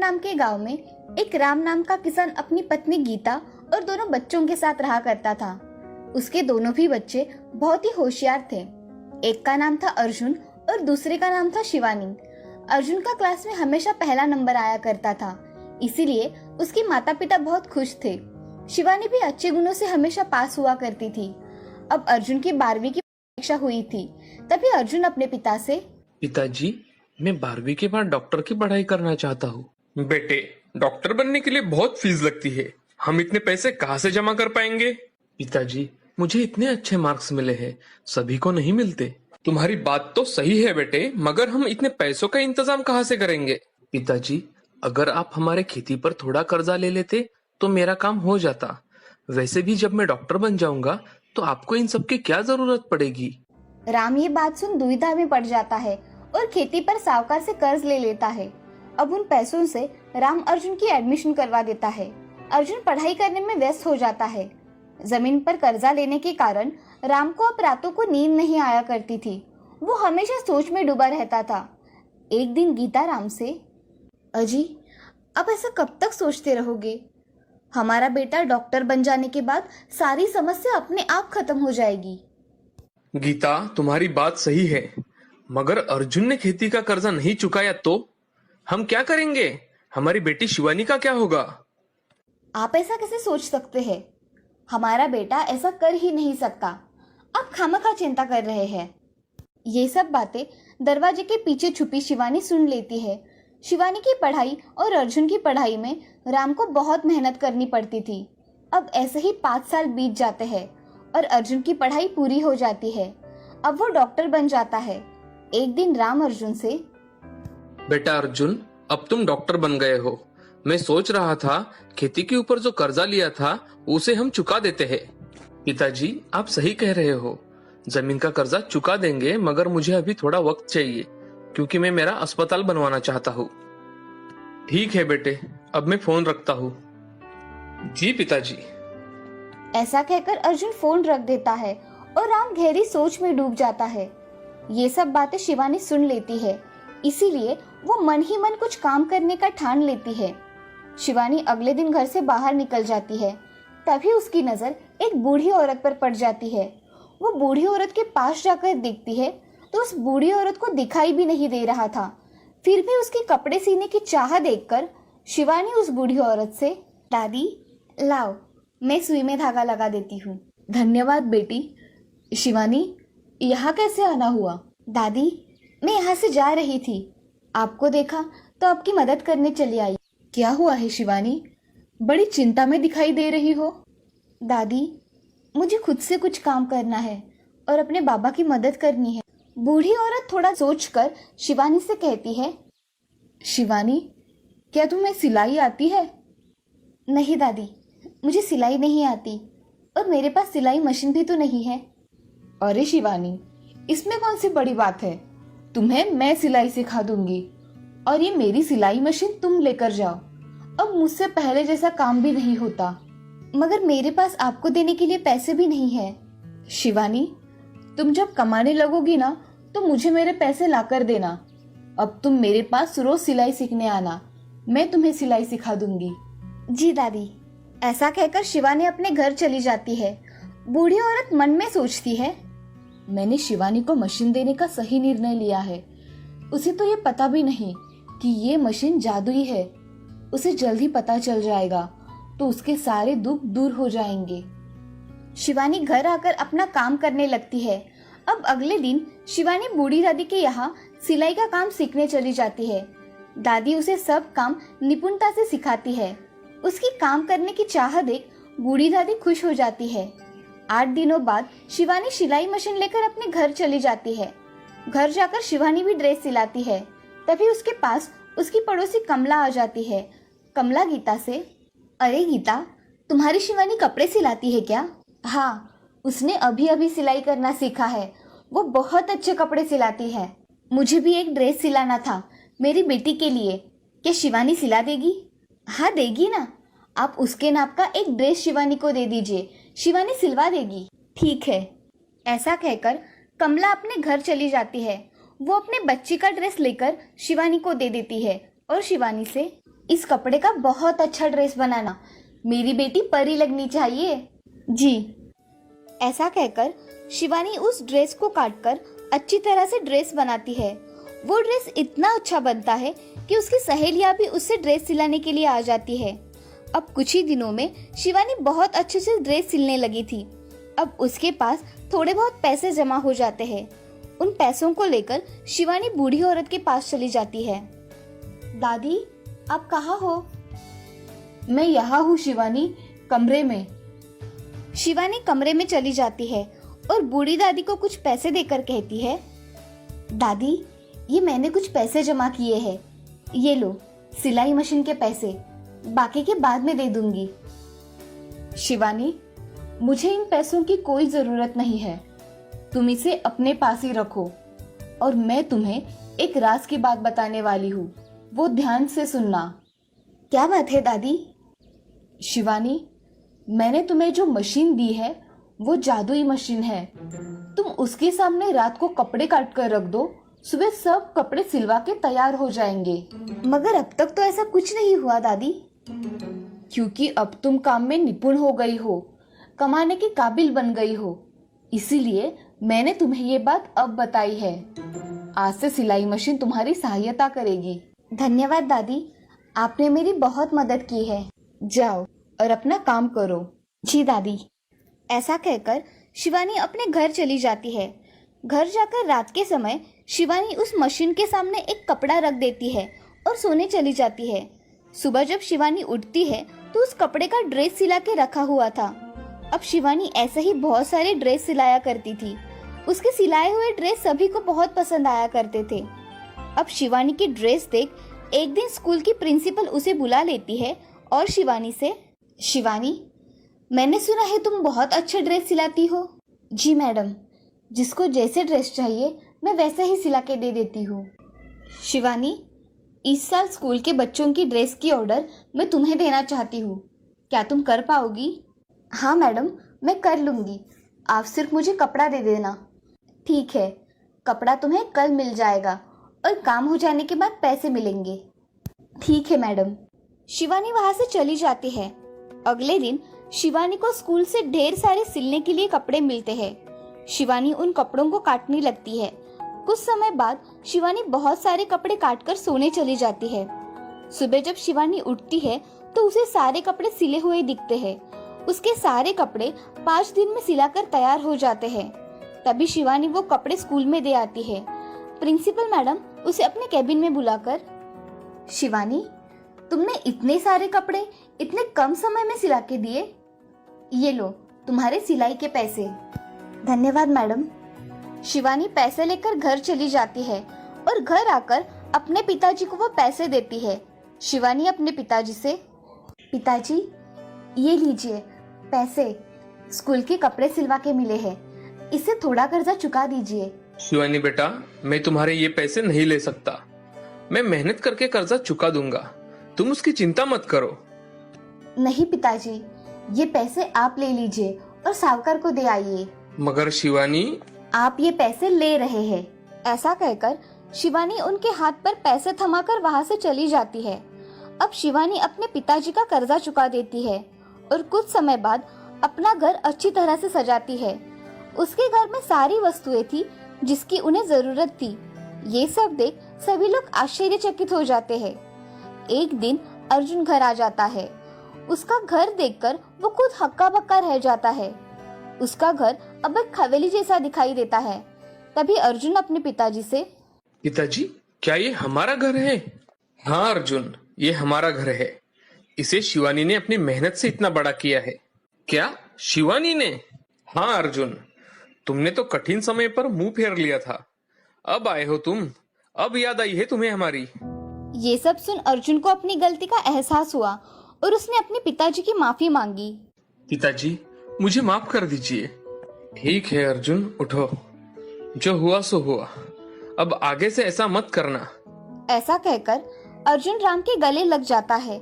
नाम के गांव में एक राम नाम का किसान अपनी पत्नी गीता और दोनों बच्चों के साथ रहा करता था। उसके दोनों भी बच्चे बहुत ही होशियार थे। एक का नाम था अर्जुन और दूसरे का नाम था शिवानी। अर्जुन का क्लास में हमेशा पहला नंबर आया करता था, इसीलिए उसके माता पिता बहुत खुश थे। शिवानी भी अच्छे गुणों से हमेशा पास हुआ करती थी। अब अर्जुन की 12वीं की परीक्षा हुई थी, तभी अर्जुन अपने पिता से, पिताजी, मैं 12वीं के बाद डॉक्टर की पढ़ाई करना चाहता हूँ। बेटे, डॉक्टर बनने के लिए बहुत फीस लगती है, हम इतने पैसे कहाँ से जमा कर पाएंगे? पिताजी, मुझे इतने अच्छे मार्क्स मिले हैं, सभी को नहीं मिलते। तुम्हारी बात तो सही है बेटे, मगर हम इतने पैसों का इंतजाम कहाँ से करेंगे? पिताजी, अगर आप हमारे खेती पर थोड़ा कर्जा ले लेते तो मेरा काम हो जाता। वैसे भी जब मैं डॉक्टर बन जाऊंगा तो आपको इन सब की क्या जरूरत पड़ेगी? राम ये बात सुन दुविधा में पड़ जाता है और खेती पर साहूकार से कर्ज ले लेता है। अब उन पैसों से राम अर्जुन की एडमिशन करवा देता है। अर्जुन पढ़ाई करने में व्यस्त हो जाता है। जमीन पर कर्जा लेने के कारण राम को अब रातों को नींद नहीं आया करती थी। वो हमेशा सोच में डूबा रहता था। एक दिन गीता राम से, अजी, अब ऐसा कब तक सोचते रहोगे? हमारा बेटा डॉक्टर बन जाने के बाद सारी समस्या अपने आप खत्म हो जाएगी। गीता, तुम्हारी बात सही है, मगर अर्जुन ने खेती का कर्जा नहीं चुकाया तो हम क्या करेंगे? हमारी बेटी शिवानी का क्या होगा? आप ऐसा कैसे सोच सकते हैं? हमारा बेटा ऐसा कर ही नहीं सकता। आप खामखा चिंता कर रहे हैं। ये सब बातें दरवाजे के पीछे छुपी शिवानी सुन लेती है। शिवानी की पढ़ाई और अर्जुन की पढ़ाई में राम को बहुत मेहनत करनी पड़ती थी। अब ऐसे ही 5 साल बीत जाते हैं और अर्जुन की पढ़ाई पूरी हो जाती है। अब वो डॉक्टर बन जाता है। एक दिन राम अर्जुन से, बेटा अर्जुन, अब तुम डॉक्टर बन गए हो। मैं सोच रहा था खेती के ऊपर जो कर्जा लिया था उसे हम चुका देते हैं। पिताजी, आप सही कह रहे हो, जमीन का कर्जा चुका देंगे, मगर मुझे अभी थोड़ा वक्त चाहिए क्योंकि मैं मेरा अस्पताल बनवाना चाहता हूँ। ठीक है बेटे, अब मैं फोन रखता हूँ। जी पिताजी। ऐसा कहकर अर्जुन फोन रख देता है और राम गहरी सोच में डूब जाता है। ये सब बातें शिवानी सुन लेती है, इसीलिए वो मन ही मन कुछ काम करने का ठान लेती है। शिवानी अगले दिन घर से बाहर निकल जाती है। तभी उसकी नजर एक बूढ़ी औरत पर पड़ जाती है। वो बूढ़ी औरत के पास जाकर देखती है तो उस बूढ़ी औरत को दिखाई भी नहीं दे रहा था। फिर भी उसके कपड़े सीने की चाह देखकर शिवानी उस बूढ़ी औरत से, दादी, लाओ, मैं सुई में धागा लगा देती हूँ। धन्यवाद बेटी। शिवानी, यहाँ कैसे आना हुआ? दादी, मैं यहाँ से जा रही थी, आपको देखा तो आपकी मदद करने चली आई। क्या हुआ है शिवानी? बड़ी चिंता में दिखाई दे रही हो। दादी, मुझे खुद से कुछ काम करना है और अपने बाबा की मदद करनी है। बूढ़ी औरत थोड़ा सोचकर शिवानी से कहती है, शिवानी, क्या तुम्हें सिलाई आती है? नहीं दादी, मुझे सिलाई नहीं आती और मेरे पास सिलाई मशीन भी तो नहीं है। अरे शिवानी, इसमें कौन सी बड़ी बात है? तुम्हें मैं सिलाई सिखा दूंगी और ये मेरी सिलाई मशीन तुम लेकर जाओ। अब मुझसे पहले जैसा काम भी नहीं होता, मगर मेरे पास आपको देने के लिए पैसे भी नहीं है। शिवानी, तुम जब कमाने लगोगी ना तो मुझे मेरे पैसे लाकर देना। अब तुम मेरे पास रोज सिलाई सीखने आना, मैं तुम्हें सिलाई सिखा दूंगी। जी दादी। ऐसा कहकर शिवानी अपने घर चली जाती है। बूढ़ी औरत मन में सोचती है, मैंने शिवानी को मशीन देने का सही निर्णय लिया है। उसे तो ये पता भी नहीं कि ये मशीन जादुई है। उसे जल्द ही पता चल जाएगा तो उसके सारे दुख दूर हो जाएंगे। शिवानी घर आकर अपना काम करने लगती है। अब अगले दिन शिवानी बूढ़ी दादी के यहाँ सिलाई का काम सीखने चली जाती है। दादी उसे सब काम निपुणता से सिखाती है। उसकी काम करने की चाह देख बूढ़ी दादी खुश हो जाती है। 8 दिनों बाद शिवानी सिलाई मशीन लेकर अपने घर चली जाती है। घर जाकर शिवानी भी ड्रेस सिलाती है। तभी उसके पास उसकी पड़ोसी कमला आ जाती है। कमला गीता से, अरे गीता, तुम्हारी शिवानी कपड़े सिलाती है क्या? हाँ, उसने अभी अभी सिलाई करना सीखा है। वो बहुत अच्छे कपड़े सिलाती है। मुझे भी एक ड्रेस सिलाना था मेरी बेटी के लिए। क्या शिवानी सिला देगी? हाँ देगी ना। आप उसके नाप का एक ड्रेस शिवानी को दे दीजिए, शिवानी सिलवा देगी। ठीक है। ऐसा कहकर कमला अपने घर चली जाती है। वो अपने बच्ची का ड्रेस लेकर शिवानी को दे देती है और शिवानी से, इस कपड़े का बहुत अच्छा ड्रेस बनाना, मेरी बेटी परी लगनी चाहिए। जी। ऐसा कहकर शिवानी उस ड्रेस को काटकर अच्छी तरह से ड्रेस बनाती है। वो ड्रेस इतना अच्छा बनता है कि उसकी सहेलियां भी उससे ड्रेस सिलाने के लिए आ जाती है। अब कुछ ही दिनों में शिवानी बहुत अच्छे से ड्रेस सिलने लगी थी। अब उसके पास थोड़े बहुत पैसे जमा हो जाते हैं। उन पैसों को लेकर शिवानी बूढ़ी औरत के पास चली जाती है। दादी, आप कहाँ हो? मैं यहाँ हूँ शिवानी, कमरे में। शिवानी कमरे में चली जाती है और बूढ़ी दादी को कुछ पैसे देकर कहती है, दादी, ये मैंने कुछ पैसे जमा किए हैं, ये लो सिलाई मशीन के पैसे, बाकी के बाद में दे दूंगी। शिवानी, मुझे इन पैसों की कोई जरूरत नहीं है, तुम इसे अपने पास ही रखो। और मैं तुम्हें एक राज की बात बताने वाली हूँ, वो ध्यान से सुनना। क्या बात है दादी? शिवानी, मैंने तुम्हें जो मशीन दी है वो जादुई मशीन है। तुम उसके सामने रात को कपड़े काट कर रख दो, सुबह सब कपड़े सिलवा के तैयार हो जाएंगे। मगर अब तक तो ऐसा कुछ नहीं हुआ दादी। क्योंकि अब तुम काम में निपुण हो गई हो, कमाने के काबिल बन गई हो, इसीलिए मैंने तुम्हें ये बात अब बताई है। आज से सिलाई मशीन तुम्हारी सहायता करेगी। धन्यवाद दादी, आपने मेरी बहुत मदद की है। जाओ और अपना काम करो। जी दादी। ऐसा कहकर शिवानी अपने घर चली जाती है। घर जाकर रात के समय शिवानी उस मशीन के सामने एक कपड़ा रख देती है और सोने चली जाती है। सुबह जब शिवानी उठती है तो उस कपड़े का ड्रेस सिला के रखा हुआ था। अब शिवानी ऐसे ही बहुत सारे ड्रेस सिलाया करती थी। उसके सिलाए हुए ड्रेस सभी को बहुत पसंद आया करते थे। अब शिवानी की ड्रेस देख एक दिन स्कूल की प्रिंसिपल उसे बुला लेती है और शिवानी से, शिवानी, मैंने सुना है तुम बहुत अच्छे ड्रेस सिलाती हो। जी मैडम, जिसको जैसे ड्रेस चाहिए मैं वैसे ही सिला के दे देती हूँ। शिवानी, इस साल स्कूल के बच्चों की ड्रेस की ऑर्डर मैं तुम्हें देना चाहती हूँ, क्या तुम कर पाओगी? हाँ मैडम, मैं कर लूँगी, आप सिर्फ मुझे कपड़ा दे देना। ठीक है, कपड़ा तुम्हें कल मिल जाएगा और काम हो जाने के बाद पैसे मिलेंगे। ठीक है मैडम। शिवानी वहाँ से चली जाती है। अगले दिन शिवानी को स्कूल से ढेर सारे सिलने के लिए कपड़े मिलते हैं। शिवानी उन कपड़ों को काटने लगती है। कुछ समय बाद शिवानी बहुत सारे कपड़े काटकर सोने चली जाती है। सुबह जब शिवानी उठती है तो उसे सारे कपड़े सिले हुए दिखते हैं। उसके सारे कपड़े 5 दिन में सिलाकर तैयार हो जाते हैं। तभी शिवानी वो कपड़े स्कूल में दे आती है। प्रिंसिपल मैडम उसे अपने कैबिन में बुलाकर, शिवानी, तुमने इतने सारे कपड़े इतने कम समय में सिला के दिए, ये लो तुम्हारे सिलाई के पैसे। धन्यवाद मैडम। शिवानी पैसे लेकर घर चली जाती है और घर आकर अपने पिताजी को वो पैसे देती है। शिवानी अपने पिताजी से, पिताजी, ये लीजिए पैसे, स्कूल के कपड़े सिलवा के मिले हैं, इससे थोड़ा कर्जा चुका दीजिए। शिवानी बेटा, मैं तुम्हारे ये पैसे नहीं ले सकता। मैं मेहनत करके कर्जा चुका दूंगा, तुम उसकी चिंता मत करो। नहीं पिताजी, ये पैसे आप ले लीजिए और सावकार को दे आइए। मगर शिवानी, आप ये पैसे ले रहे हैं। ऐसा कहकर शिवानी उनके हाथ पर पैसे थमाकर वहाँ से चली जाती है। अब शिवानी अपने पिताजी का कर्जा चुका देती है और कुछ समय बाद अपना घर अच्छी तरह से सजाती है। उसके घर में सारी वस्तुएं थी जिसकी उन्हें जरूरत थी। ये सब देख सभी लोग आश्चर्यचकित हो जाते हैं। एक दिन अर्जुन घर आ जाता है। उसका घर देखकर वो खुद हक्का बक्का रह जाता है। उसका घर अब एक हवेली जैसा दिखाई देता है। तभी अर्जुन अपने पिताजी से, पिताजी, क्या ये हमारा घर है? हाँ अर्जुन, ये हमारा घर है। इसे शिवानी ने अपनी मेहनत से इतना बड़ा किया है। क्या शिवानी ने? हाँ अर्जुन, तुमने तो कठिन समय पर मुंह फेर लिया था, अब आए हो तुम, अब याद आई है तुम्हें हमारी। ये सब सुन अर्जुन को अपनी गलती का एहसास हुआ और उसने अपने पिताजी की माफी मांगी। पिताजी, मुझे माफ कर दीजिए। ठीक है अर्जुन, उठो, जो हुआ सो हुआ, अब आगे से ऐसा मत करना। ऐसा कहकर अर्जुन राम के गले लग जाता है